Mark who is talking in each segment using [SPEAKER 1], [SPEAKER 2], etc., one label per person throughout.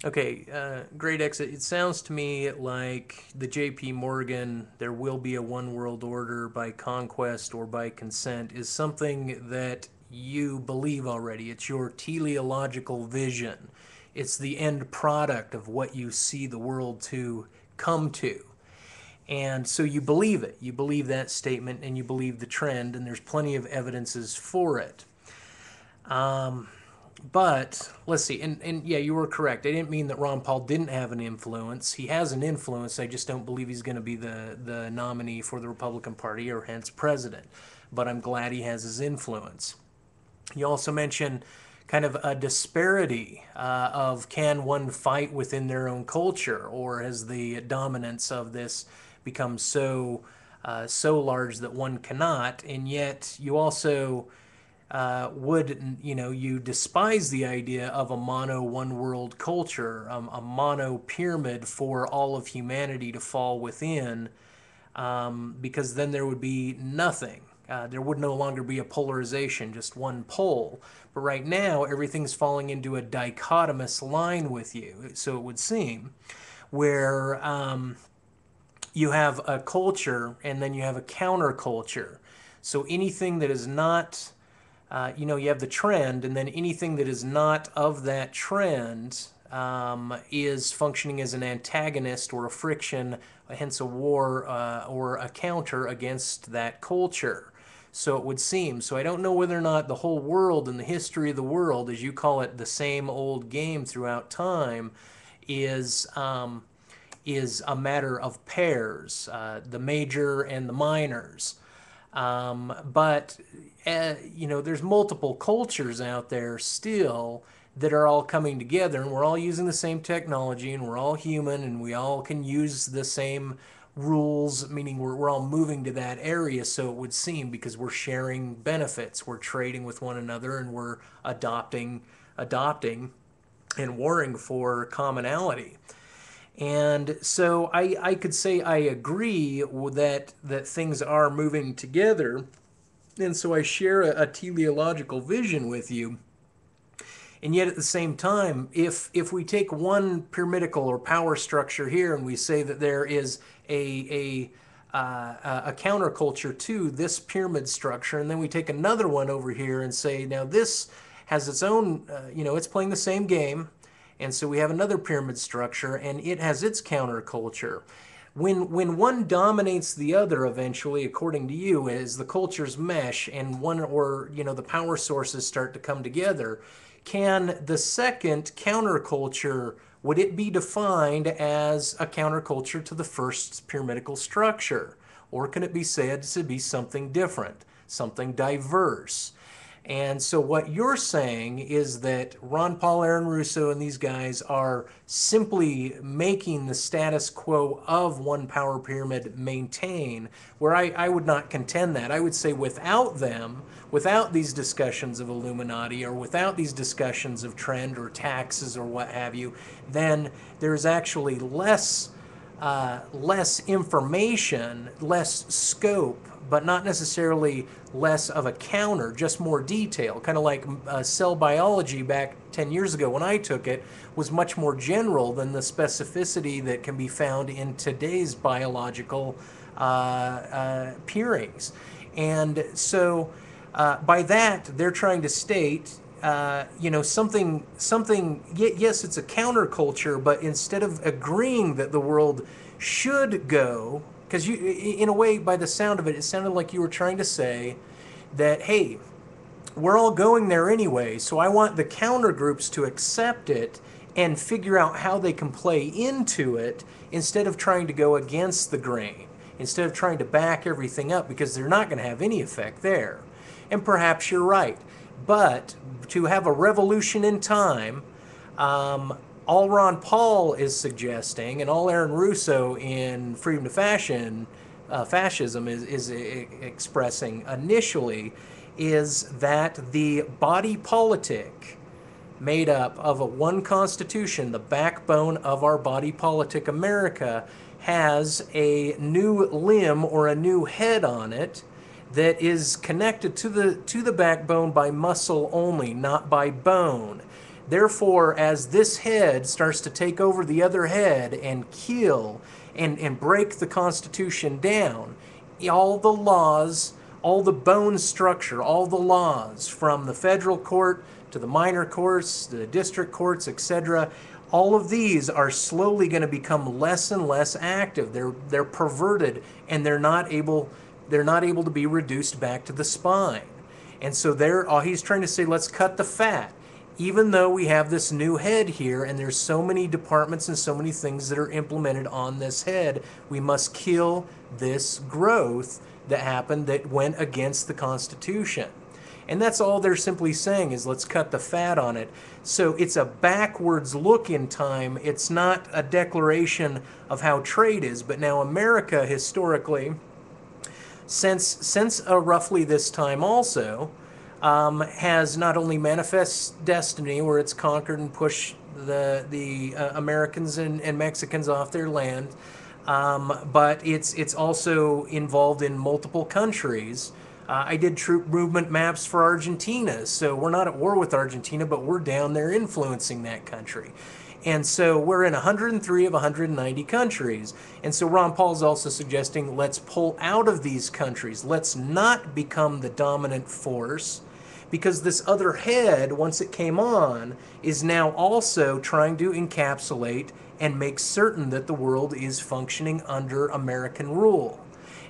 [SPEAKER 1] Okay, great exit. It sounds to me like the J.P. Morgan, there will be a one world order by conquest or by consent, is something that you believe already. It's your teleological vision. It's the end product of what you see the world to come to. And so you believe it. You believe that statement and you believe the trend, and there's plenty of evidences for it. But let's see, and yeah, you were correct. I didn't mean that Ron Paul didn't have an influence. He has an influence. I just don't believe he's going to be the nominee for the Republican Party or hence president. But I'm glad he has his influence. You also mentioned kind of a disparity of can one fight within their own culture, or has the dominance of this become so large that one cannot? And yet you also you despise the idea of a mono one world culture, a mono pyramid for all of humanity to fall within, because then there would be nothing. There would no longer be a polarization, just one pole. But right now, everything's falling into a dichotomous line with you, so it would seem, where you have a culture and then you have a counterculture. So anything that is not you have the trend, and then anything that is not of that trend is functioning as an antagonist or a friction, hence a war or a counter against that culture. So it would seem. So I don't know whether or not the whole world and the history of the world, as you call it, the same old game throughout time, is is a matter of pairs, the major and the minors. But there's multiple cultures out there still that are all coming together, and we're all using the same technology, and we're all human, and we all can use the same rules, meaning we're all moving to that area, so it would seem, because we're sharing benefits, we're trading with one another, and we're adopting and warring for commonality. And so I could say I agree that things are moving together. And so I share a teleological vision with you. And yet at the same time, if we take one pyramidical or power structure here and we say that there is a counterculture to this pyramid structure, and then we take another one over here and say, now this has its own, it's playing the same game, and so we have another pyramid structure, and it has its counterculture. When one dominates the other, eventually, according to you, as the cultures mesh and one or the power sources start to come together, can the second counterculture, would it be defined as a counterculture to the first pyramidical structure, or can it be said to be something different, something diverse? And so what you're saying is that Ron Paul, Aaron Russo, and these guys are simply making the status quo of one power pyramid maintain, where I would not contend that. I would say without them, without these discussions of Illuminati, or without these discussions of trend or taxes or what have you, then there's actually less information, less scope, but not necessarily less of a counter, just more detail. Kind of like cell biology back 10 years ago when I took it was much more general than the specificity that can be found in today's biological peerings. And so by that, they're trying to state something. Yes, it's a counterculture, but instead of agreeing that the world should go, because you, in a way, by the sound of it, it sounded like you were trying to say that, hey, we're all going there anyway, so I want the counter groups to accept it and figure out how they can play into it instead of trying to go against the grain, instead of trying to back everything up, because they're not going to have any effect there. And perhaps you're right. But to have a revolution in time, all Ron Paul is suggesting, and all Aaron Russo in Freedom to Fascism is expressing initially, is that the body politic, made up of a one constitution, the backbone of our body politic America, has a new limb or a new head on it that is connected to the backbone by muscle only, not by bone. Therefore, as this head starts to take over the other head and kill and break the Constitution down, all the laws, all the bone structure, all the laws from the federal court to the minor courts, the district courts, etc., all of these are slowly going to become less and less active. They're perverted, and they're not able to be reduced back to the spine. And so he's trying to say, let's cut the fat. Even though we have this new head here, and there's so many departments and so many things that are implemented on this head, we must kill this growth that happened that went against the Constitution. And that's all they're simply saying, is let's cut the fat on it. So it's a backwards look in time. It's not a declaration of how trade is. But now America, historically, since roughly this time also, has not only manifest destiny, where it's conquered and pushed the Americans and Mexicans off their land, but it's also involved in multiple countries. I did troop movement maps for Argentina, so we're not at war with Argentina, but we're down there influencing that country. And so we're in 103 of 190 countries. And so Ron Paul's also suggesting, let's pull out of these countries. Let's not become the dominant force, because this other head, once it came on, is now also trying to encapsulate and make certain that the world is functioning under American rule.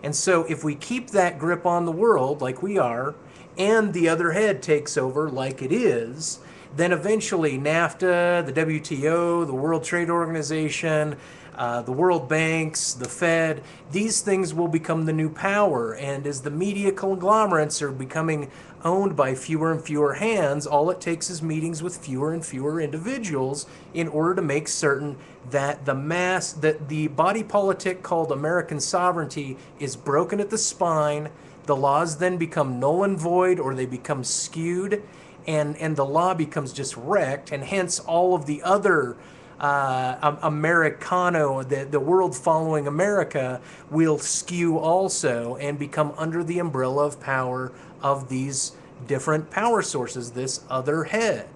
[SPEAKER 1] And so if we keep that grip on the world like we are, and the other head takes over like it is, then eventually NAFTA, the WTO, the World Trade Organization, the World Banks, the Fed, these things will become the new power. And as the media conglomerates are becoming owned by fewer and fewer hands, all it takes is meetings with fewer and fewer individuals in order to make certain that the body politic called American sovereignty is broken at the spine. The laws then become null and void, or they become skewed, and the law becomes just wrecked, and hence all of the other Americano, the world following America, will skew also and become under the umbrella of power of these different power sources, this other head.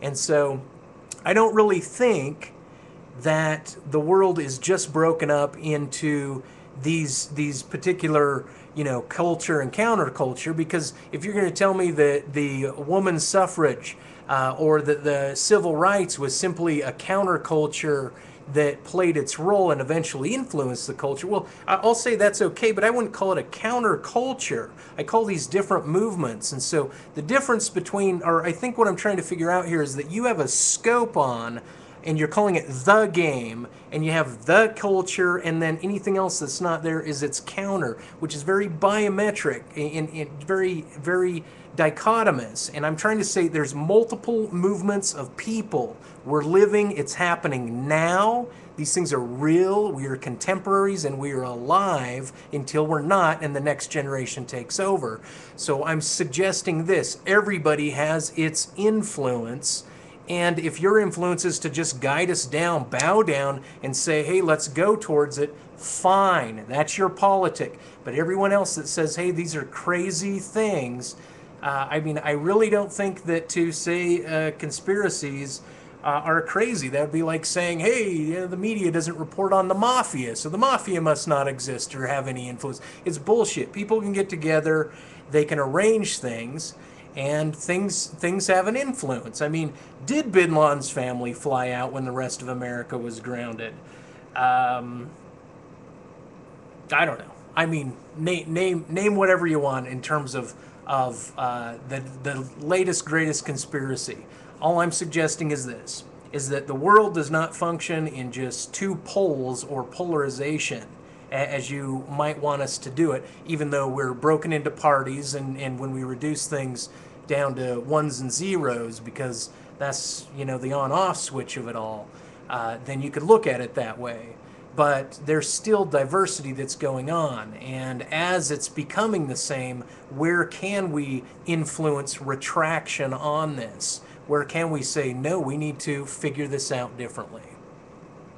[SPEAKER 1] And so I don't really think that the world is just broken up into these particular, culture and counterculture, because if you're going to tell me that the woman's suffrage or that the civil rights was simply a counterculture that played its role and eventually influenced the culture, well, I'll say that's okay, but I wouldn't call it a counterculture. I call these different movements. And so the difference between, or I think what I'm trying to figure out here, is that you have a scope on, and you're calling it the game, and you have the culture, and then anything else that's not there is its counter, which is very biometric and very, very dichotomous. And I'm trying to say there's multiple movements of people. We're living, it's happening now. These things are real. We are contemporaries, and we are alive until we're not, and the next generation takes over. So I'm suggesting this: everybody has its influence. And if your influence is to just guide us down, bow down, and say, hey, let's go towards it, fine. That's your politic. But everyone else that says, hey, these are crazy things, I really don't think that to say conspiracies are crazy. That would be like saying, hey, the media doesn't report on the mafia, so the mafia must not exist or have any influence. It's bullshit. People can get together, they can arrange things, and things have an influence. I mean, did Bin Laden's family fly out when the rest of America was grounded? I don't know. I mean, name whatever you want in terms of the latest, greatest conspiracy. All I'm suggesting is this, is that the world does not function in just two poles or polarization, as you might want us to do it, even though we're broken into parties, and when we reduce things down to ones and zeros, because that's, the on-off switch of it all, then you could look at it that way. But there's still diversity that's going on, and as it's becoming the same, where can we influence retraction on this? Where can we say, no, we need to figure this out differently?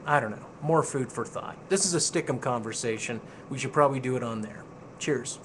[SPEAKER 1] I don't know. More food for thought. This is a Stickum conversation. We should probably do it on there. Cheers.